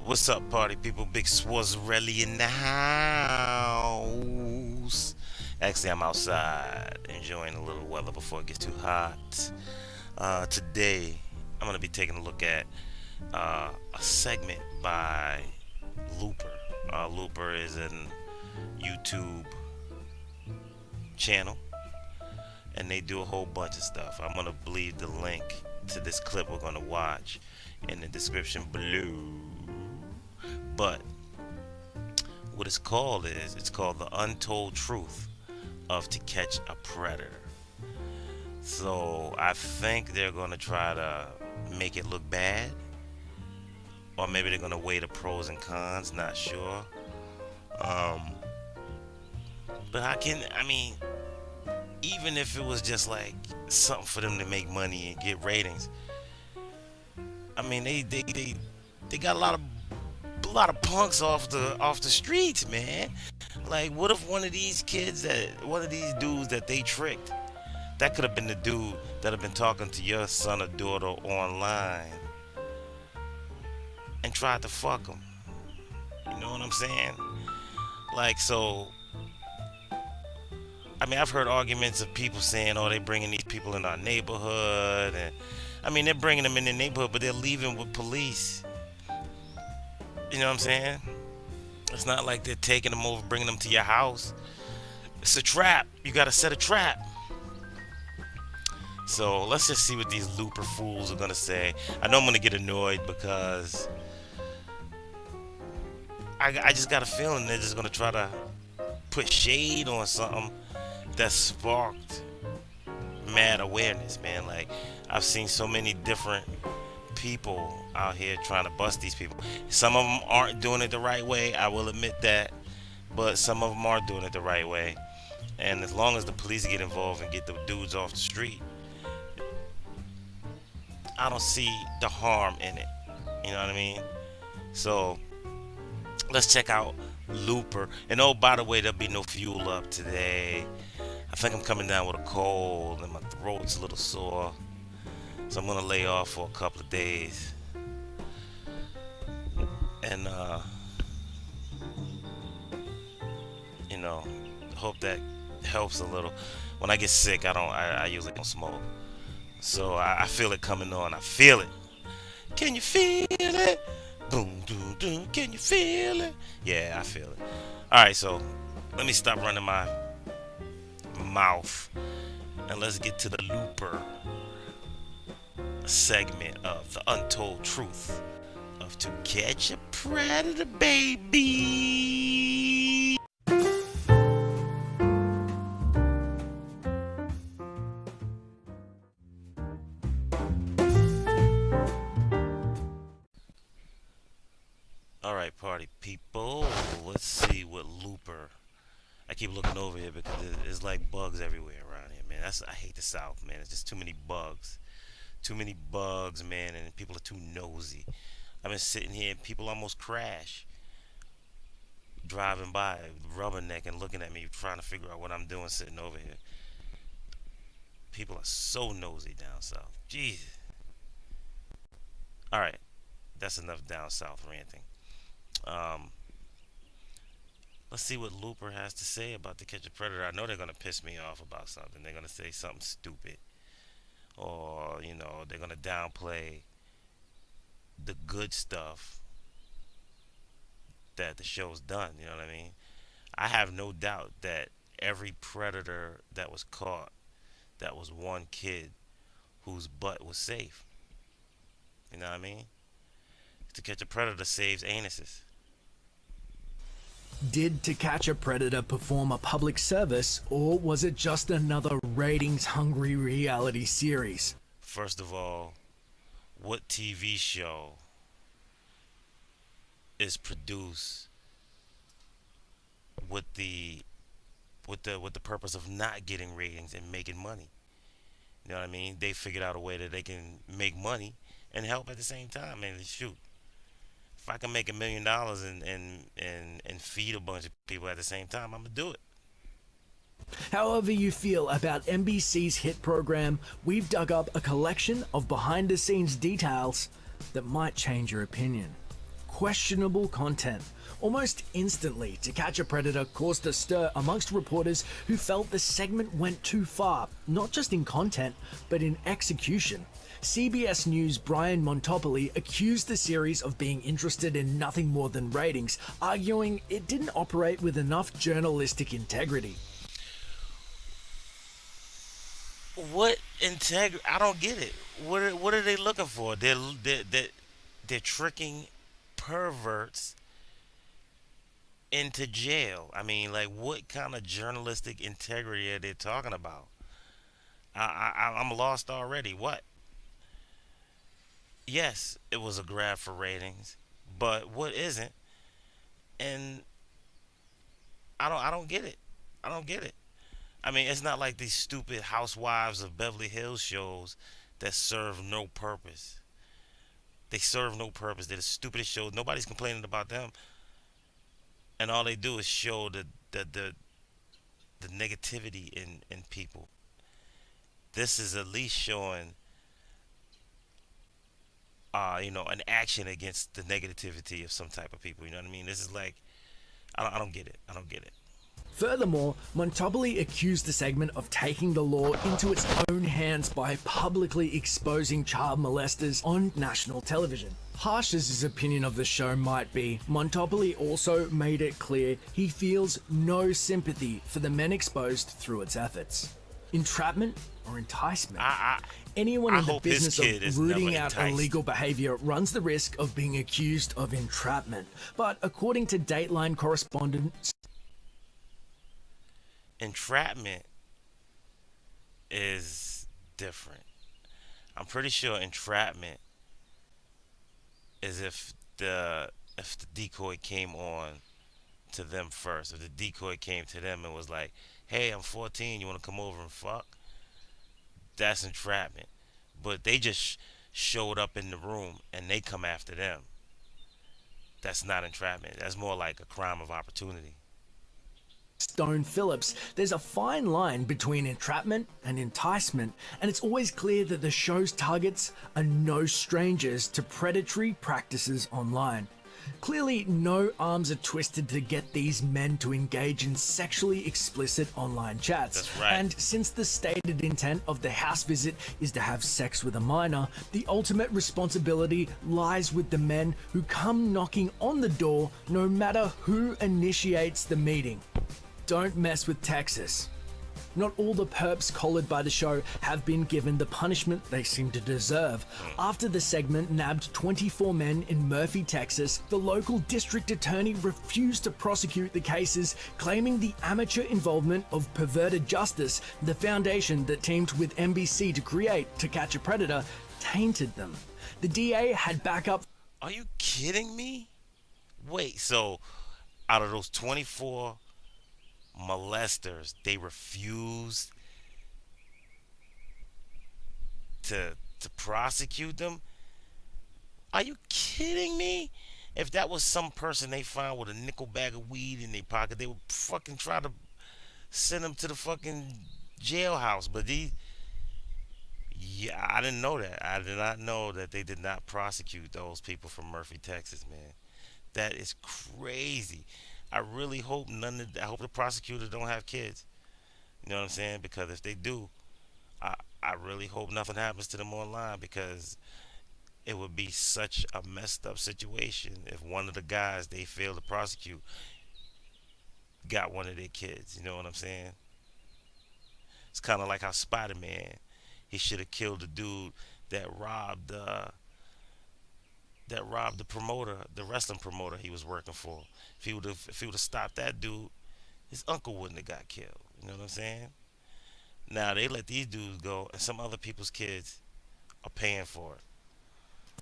What's up, party people? Big Swarzarelli in the house. Actually, I'm outside enjoying a little weather before it gets too hot. Today, I'm going to be taking a look at a segment by Looper. Looper is an YouTube channel, and they do a whole bunch of stuff. I'm going to leave the link to this clip we're going to watch in the description below. But what it's called the untold truth of To Catch a Predator. So I think they're gonna try to make it look bad, or maybe they're gonna weigh the pros and cons. Not sure. Um, but I mean, even if it was just like something for them to make money and get ratings, I mean, they got a lot of punks off the streets, man. Like, what if one of these dudes that they tricked, that could have been the dude that have been talking to your son or daughter online and tried to fuck him. You know what I'm saying? Like, so, I mean, I've heard arguments of people saying, "Oh, they bringing these people in our neighborhood," and I mean, they're bringing them in the neighborhood, but they're leaving with police. You know what I'm saying? It's not like they're taking them over, bringing them to your house. It's a trap. You gotta set a trap. So let's just see what these looper fools are gonna say. I know I'm gonna get annoyed because I just got a feeling they're just gonna try to put shade on something that sparked mad awareness, man. Like, I've seen so many different people out here trying to bust these people. Some of them aren't doing it the right way, I will admit that, but some of them are doing it the right way. And as long as the police get involved and get the dudes off the street, I don't see the harm in it. You know what I mean? So let's check out Looper. And oh, by the way, there'll be no fuel up today. I think I'm coming down with a cold and my throat's a little sore. So I'm gonna lay off for a couple of days. And you know, hope that helps a little. When I get sick, I usually don't smoke. So I feel it coming on. I feel it. Can you feel it? Boom, boom, boom. Can you feel it? Yeah, I feel it. All right, so let me stop running my mouth and let's get to the Looper segment of the untold truth of To Catch a Predator, baby. All right, party people. Let's see what Looper. I keep looking over here because there's like bugs everywhere around here, man. I hate the South, man. It's just too many bugs. Too many bugs, man, and people are too nosy. I've been sitting here and people almost crash driving by, rubbernecking, looking at me, trying to figure out what I'm doing sitting over here. People are so nosy down south. Jeez. All right, that's enough down south ranting. Um, let's see what Looper has to say about To Catch a Predator. I know they're gonna piss me off about something. They're gonna say something stupid, or they're gonna downplay the good stuff that the show's done. You know what I mean? I have no doubt that every predator that was caught, that was one kid whose butt was safe. You know what I mean? To Catch a Predator saves anuses. Did To Catch a Predator perform a public service, or was it just another ratings-hungry reality series? First of all, what TV show is produced with the purpose of not getting ratings and making money? You know what I mean? They figured out a way that they can make money and help at the same time. And shoot, if I can make $1 million and feed a bunch of people at the same time, I'm gonna do it. However you feel about NBC's hit program, we've dug up a collection of behind-the-scenes details that might change your opinion. questionable content. Almost instantly, To Catch a Predator caused a stir amongst reporters who felt the segment went too far, not just in content, but in execution. CBS News' Brian Montopoli accused the series of being interested in nothing more than ratings, arguing it didn't operate with enough journalistic integrity. What integrity? I don't get it. What are they looking for? They're tricking perverts into jail. I mean, like, what kind of journalistic integrity are they talking about? I'm lost already. What? Yes, it was a grab for ratings, but what isn't? And I don't get it. I don't get it. I mean, it's not like these stupid Housewives of Beverly Hills shows that serve no purpose. They serve no purpose. They're the stupidest shows. Nobody's complaining about them, and all they do is show the negativity in people. This is at least showing, an action against the negativity of some type of people. You know what I mean? This is like, I don't get it. I don't get it. Furthermore, Montopoli accused the segment of taking the law into its own hands by publicly exposing child molesters on national television. Harsh as his opinion of the show might be, Montopoli also made it clear he feels no sympathy for the men exposed through its efforts. Entrapment or enticement? Anyone I in the hope his business kid of is rooting never out enticed. illegal behavior runs the risk of being accused of entrapment. But according to Dateline correspondent Entrapment is different. I'm pretty sure entrapment is if the decoy came on to them first. If the decoy came to them and was like, "Hey, I'm 14. You want to come over and fuck?" That's entrapment. But they just showed up in the room and they come after them. That's not entrapment. That's more like a crime of opportunity. Stone Phillips, there's a fine line between entrapment and enticement, and it's always clear that the show's targets are no strangers to predatory practices online. Clearly, no arms are twisted to get these men to engage in sexually explicit online chats. That's right. And since the stated intent of the house visit is to have sex with a minor, the ultimate responsibility lies with the men who come knocking on the door, no matter who initiates the meeting. Don't mess with Texas. Not all the perps collared by the show have been given the punishment they seem to deserve. After the segment nabbed 24 men in Murphy, Texas, the local district attorney refused to prosecute the cases, claiming the amateur involvement of Perverted Justice, the foundation that teamed with NBC to create To Catch a Predator, tainted them. The DA had backup. Are you kidding me? Wait, so out of those 24 molesters, they refused to prosecute them? Are you kidding me? If that was some person they found with a nickel bag of weed in their pocket, they would fucking try to send them to the fucking jailhouse. But yeah, I didn't know that. I did not know that they did not prosecute those people from Murphy, Texas, man. That is crazy. I really hope I hope the prosecutors don't have kids. You know what I'm saying? Because if they do, I really hope nothing happens to them online, because it would be such a messed up situation if one of the guys they failed to prosecute got one of their kids. You know what I'm saying? It's kind of like how Spider-Man, he should have killed the dude that robbed the promoter, the wrestling promoter he was working for. If he would have stopped that dude, his uncle wouldn't have got killed. You know what I'm saying? Now they let these dudes go, and some other people's kids are paying for it.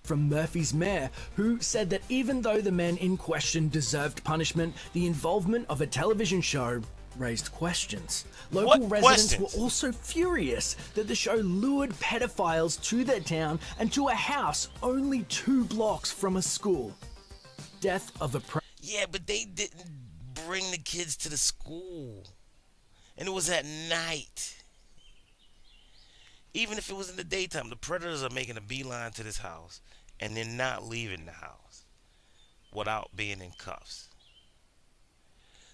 From Murphy's mayor, who said that even though the men in question deserved punishment, the involvement of a television show raised questions. Local What residents questions? were also furious that the show lured pedophiles to their town and to a house only 2 blocks from a school. Death of a Yeah, but they didn't bring the kids to the school, and it was at night. Even if it was in the daytime, the predators are making a beeline to this house, and they're not leaving the house. without being in cuffs.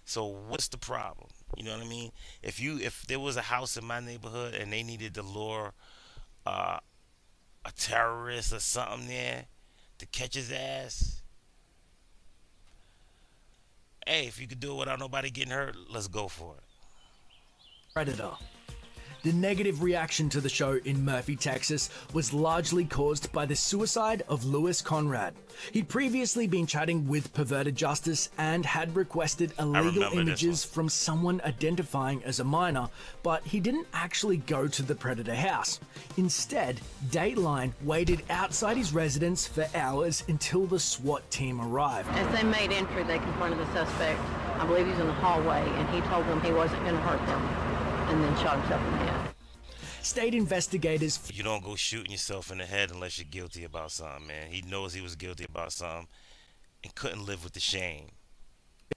So what's the problem? You know what I mean? If there was a house in my neighborhood and they needed to lure uh, a terrorist or something there to catch his ass, hey, if you could do it without nobody getting hurt, let's go for it. Predator. The negative reaction to the show in Murphy, Texas was largely caused by the suicide of Lewis Conrad. He'd previously been chatting with Perverted Justice and had requested illegal images from someone identifying as a minor, but he didn't actually go to the Predator house. Instead, Dateline waited outside his residence for hours until the SWAT team arrived. As they made entry, they confronted the suspect. I believe he was in the hallway, and he told them he wasn't going to hurt them, and then shot himself in the head. State investigators... You don't go shooting yourself in the head unless you're guilty about something, man. He knows he was guilty about something and couldn't live with the shame.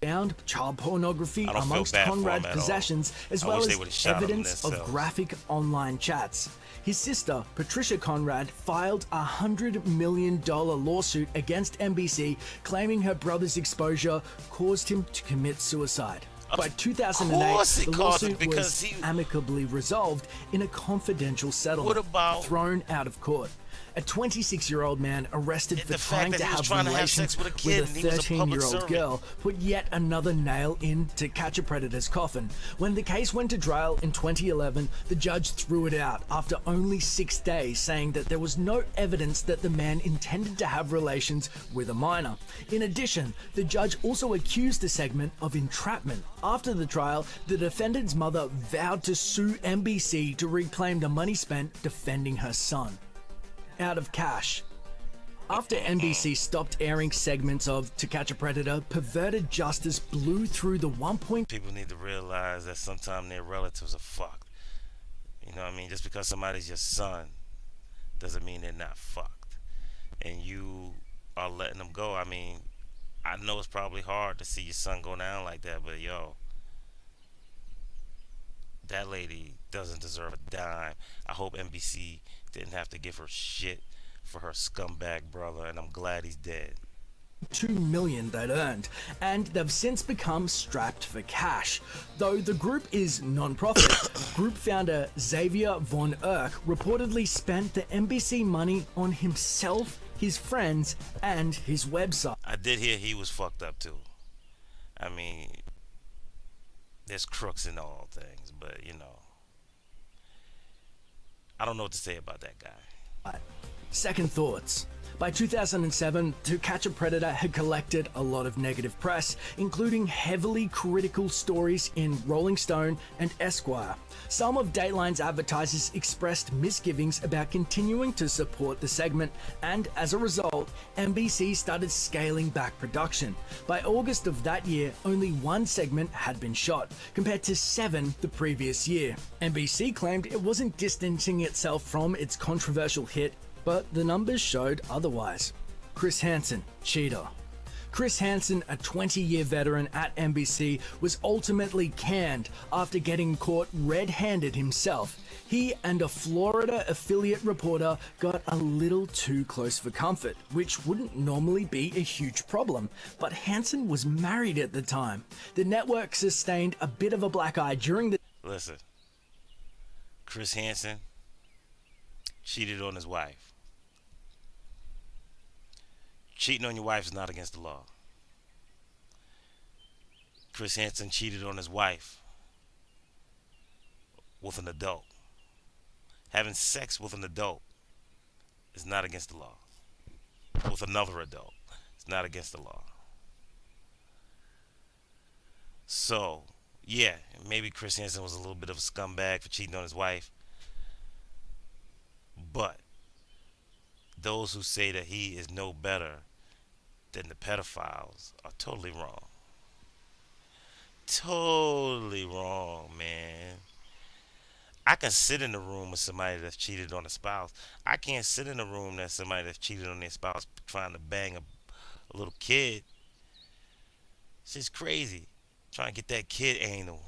Found child pornography amongst Conrad's possessions, as well as evidence of graphic online chats. His sister, Patricia Conrad, filed a $100 million lawsuit against NBC, claiming her brother's exposure caused him to commit suicide. By 2008, the lawsuit was amicably resolved in a confidential settlement, thrown out of court. A 26-year-old man arrested for trying to have relations with a 13-year-old girl put yet another nail in To Catch a Predator's coffin. When the case went to trial in 2011, the judge threw it out after only 6 days, saying that there was no evidence that the man intended to have relations with a minor. In addition, the judge also accused the segment of entrapment. After the trial, the defendant's mother vowed to sue NBC to reclaim the money spent defending her son. Out of cash. After NBC stopped airing segments of To Catch a Predator, Perverted Justice blew through the 1. People need to realize that sometimes their relatives are fucked. You know what I mean? Just because somebody's your son doesn't mean they're not fucked. And you are letting them go. I mean, I know it's probably hard to see your son go down like that, but yo, that lady doesn't deserve a dime. I hope NBC didn't have to give her shit for her scumbag brother, and I'm glad he's dead. $2 million they'd earned, and they've since become strapped for cash. Though the group is non-profit, group founder Xavier Vaughn reportedly spent the NBC money on himself, his friends, and his website. I did hear he was fucked up too. I mean, there's crooks in all things, but you know, I don't know what to say about that guy. Second thoughts. By 2007, To Catch a Predator had collected a lot of negative press, including heavily critical stories in Rolling Stone and Esquire. Some of Dateline's advertisers expressed misgivings about continuing to support the segment, and as a result, NBC started scaling back production. By August of that year, only 1 segment had been shot, compared to 7 the previous year. NBC claimed it wasn't distancing itself from its controversial hit, but the numbers showed otherwise. Chris Hansen, cheater. Chris Hansen, a 20-year veteran at NBC, was ultimately canned after getting caught red-handed himself. He and a Florida affiliate reporter got a little too close for comfort, which wouldn't normally be a huge problem, but Hansen was married at the time. The network sustained a bit of a black eye during the... Listen, Chris Hansen cheated on his wife. Cheating on your wife is not against the law. Chris Hansen cheated on his wife with an adult. Having sex with an adult is not against the law. With another adult, it's not against the law. So, yeah, maybe Chris Hansen was a little bit of a scumbag for cheating on his wife. But those who say that he is no better than the pedophiles are totally wrong. Totally wrong, man. I can sit in a room with somebody that's cheated on a spouse. I can't sit in a room that's somebody that's cheated on their spouse trying to bang a little kid. It's just crazy. Trying to get that kid anal.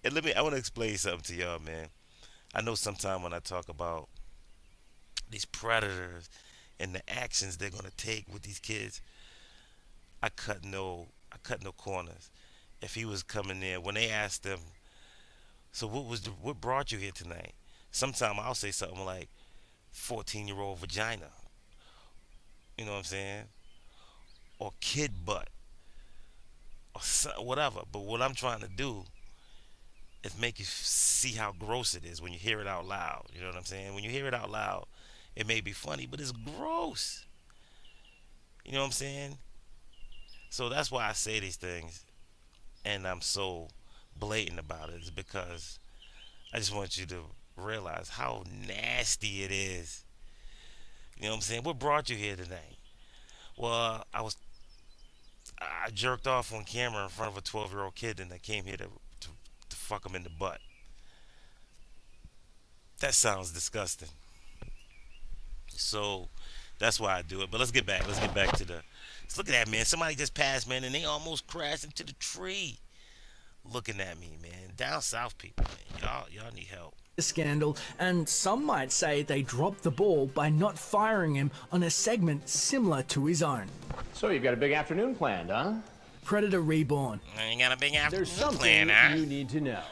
And I want to explain something to y'all, man. I know sometime when I talk about these predators and the actions they're gonna take with these kids, I cut no corners. If he was coming there, when they asked him, so what brought you here tonight? Sometimes I'll say something like 14-year-old vagina, you know what I'm saying, or kid butt, or whatever. But what I'm trying to do is make you see how gross it is when you hear it out loud. You know what I'm saying? When you hear it out loud, it may be funny, but it's gross. You know what I'm saying? So that's why I say these things, and I'm so blatant about it. Is because I just want you to realize how nasty it is. You know what I'm saying? What brought you here tonight? Well, I jerked off on camera in front of a 12-year-old kid, and I came here to fuck him in the butt. That sounds disgusting. So that's why I do it. But let's get back. Let's get back to the. Let's look at that, man. Somebody just passed, man, and they almost crashed into the tree. Looking at me, man. Down south people, man. Y'all need help. Scandal, and some might say they dropped the ball by not firing him on a segment similar to his own. So you've got a big afternoon planned, huh? Predator Reborn. I ain't got a big afternoon There's something plan, huh? you need to know.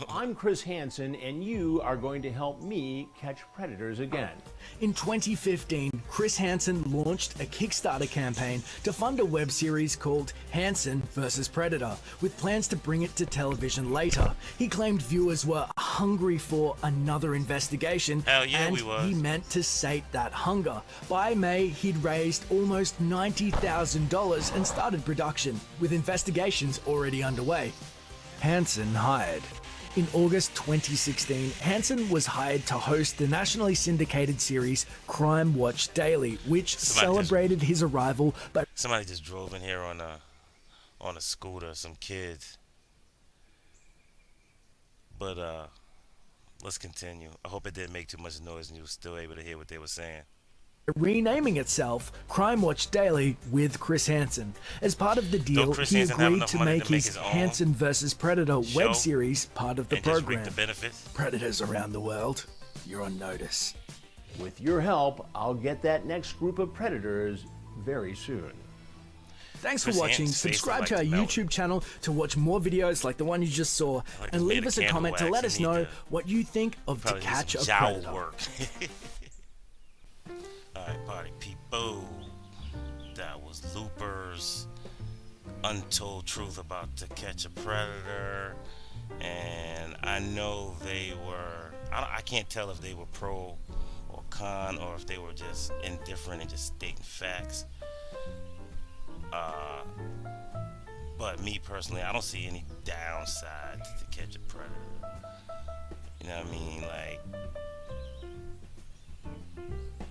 I'm Chris Hansen, and you are going to help me catch predators again. In 2015, Chris Hansen launched a Kickstarter campaign to fund a web series called Hanson vs. Predator, with plans to bring it to television later. He claimed viewers were hungry for another investigation, Hell yeah, and we was. he meant to sate that hunger. By May, he'd raised almost $90,000 and started production, with investigations already underway. Hansen hired. In August 2016, Hansen was hired to host the nationally syndicated series Crime Watch Daily, which celebrated his arrival by... Somebody just drove in here on a scooter, some kids. But let's continue. I hope it didn't make too much noise and you were still able to hear what they were saying. renaming itself Crime Watch Daily with Chris Hansen. As part of the deal, Chris he Hansen have agreed enough to money make to make his his own Hansen vs. Predator show web series part of the and just reap program. the benefits? Predators around the world, you're on notice. With your help, I'll get that next group of predators very soon. Thanks for Chris watching. Hansen's face Subscribe look to our like melon. YouTube channel to watch more videos like the one you just saw, Like and we leave made us a candle comment to wax let and us need know to what you think of To Probably do Catch some a jowl Predator. work. Alright, party people. That was Looper's Untold Truth about To Catch a Predator. And I know they were, I can't tell if they were pro or con, or if they were just indifferent and just stating facts. But me personally, I don't see any downside to Catch a Predator. You know what I mean? Like,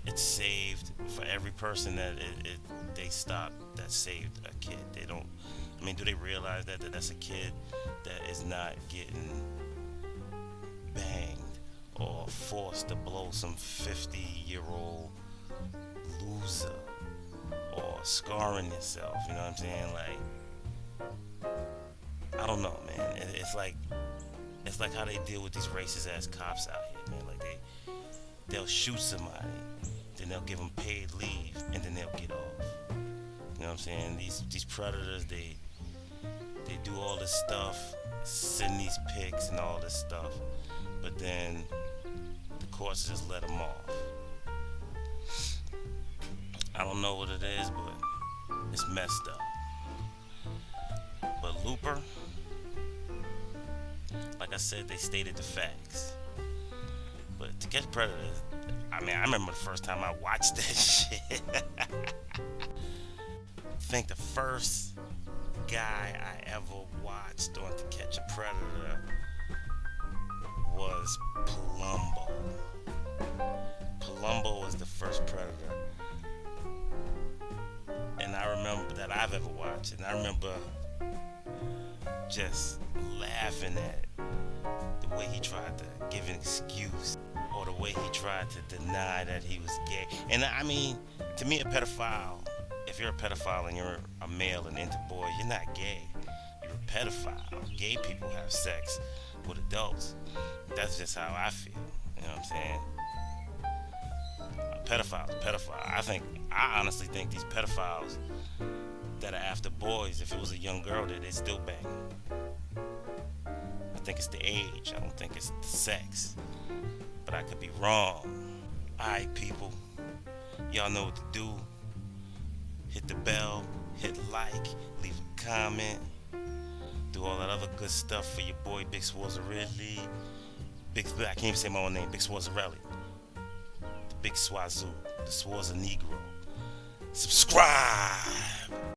it's saved for every person that they stop that saved a kid. They don't, I mean, do they realize that that's a kid that is not getting banged or forced to blow some 50-year-old loser or scarring yourself? You know what I'm saying? Like, I don't know, man. It's like how they deal with these racist ass cops out here, man. Like they'll shoot somebody, then they'll give them paid leave, and then they'll get off. You know what I'm saying? These predators, they do all this stuff, send these pics and all this stuff, but then the courts just let them off. I don't know what it is, but it's messed up. But Looper, like I said, they stated the facts. But To Catch Predators, I mean, I remember the first time I watched that shit. I think the first guy I ever watched on To Catch a Predator was Palumbo. Palumbo was the first Predator. And I remember that I've ever watched. And I remember just laughing at the way he tried to give an excuse, or the way he tried to deny that he was gay. And I mean, to me, a pedophile, if you're a pedophile and you're a male and into boys, you're not gay. You're a pedophile. Gay people have sex with adults. That's just how I feel. You know what I'm saying? Pedophile. I honestly think these pedophiles that are after boys, if it was a young girl, that they still bang. I think it's the age. I don't think it's the sex. But I could be wrong. Alright, people. Y'all know what to do. Hit the bell, hit like, leave a comment, do all that other good stuff for your boy Big Swarzarelli. I can't even say my own name, Big Swarzarelli. The Big Swazoo, the Swarza Negro. Subscribe!